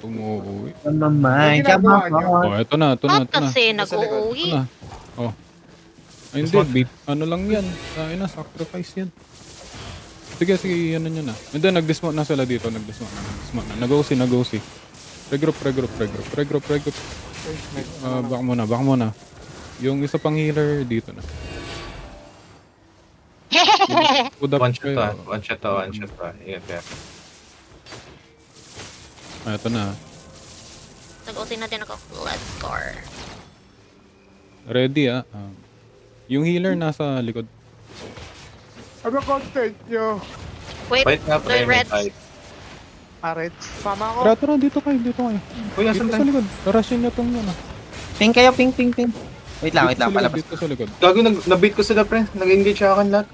Umuuwi. Mamay, ginagawa niyo? Oh, eto na, ito na, Bakit ito na. kasi Ito sa likod. Ito nag-uuwi? na. Oh. Ay, hindi, beat. Ano lang yan. Ay na, sacrifice yan. Sige, sige, ano nyo na. Hindi, nag-dismount na sila dito. Nag-dismount na. Nag-OC. Regroup. Baka muna. Yung isa pang healer dito na. Put up One shot kayo. to. Ingat kaya. Ah, ito na. Nag-OC na din ako. Let's score. Ready yung healer nasa likod. Ano content nyo? Wait, Fight nga, pre. the May reds. fight. Arit, sama ko. Tara, dito kayo. Uy, Dito asan sa tayo? likod. Rushin niya tong yan. Ping kayo, ping. Wait lang, Dito sa likod, palabas. Dito sa likod. Gago, nabait ko sila, pre. Nag-engage akin lahat.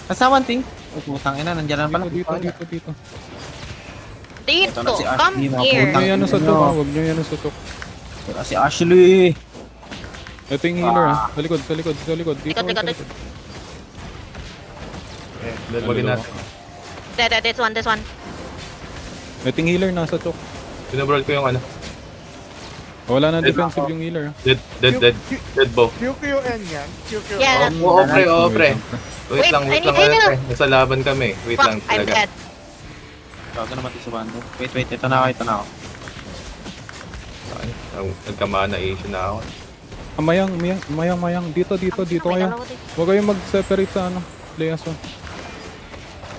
Nasa one ping. Oh, putang ina, nandiyan lang pala. Dito. Dito, Ito na si come Ashley, mga here. Huwag nyo yan sa Ano? tok, huwag nyo yan sa tok. Wala si Ashley. Ito yung healer Sa likod. Dito Likod. sa likod. Wagin natin. This one. Ito yung healer nasa tok. Binabrol ko yung ano. Wala na Dead defensive ako. yung healer. Dead bow. QQN yan. QQN. Yeah. Oo, pre. Wait Wait, lang, I need pre. help. Nasa laban kami. Wait Fuck, lang I'm talaga. dead. Gago naman sa bando. Wait, ito na ako. Ay, nagkamana issue na ako. Mayang. Dito May kayo. dalawa din. Huwag kayong mag-separate sa Leaso.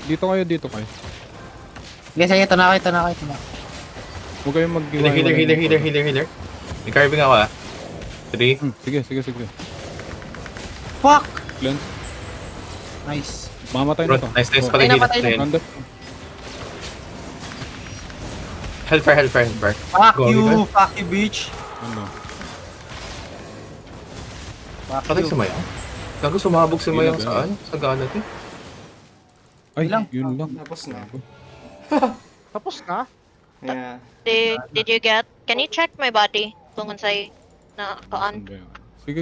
Dito kayo. Guys, ito na ako. Huwag kayong mag Healer. May carving ako 3. Sige. Fuck! Cleanse. Nice. Mamatay na to. Nice Oh. pala Ay, heal. napatay na. Random. Hellfire. Fuck Go, you, bitch. Ano? Fuck Patay you. si Mayang. Gago, sumabog si Mayang Yun, sa ano? Sa ganat eh. Ay, Ilang? yun lang. Tapos na. Tapos na? Yeah. Did you get? Can you check my body? Kung unsay na kaan? Ano ba yun? Sige,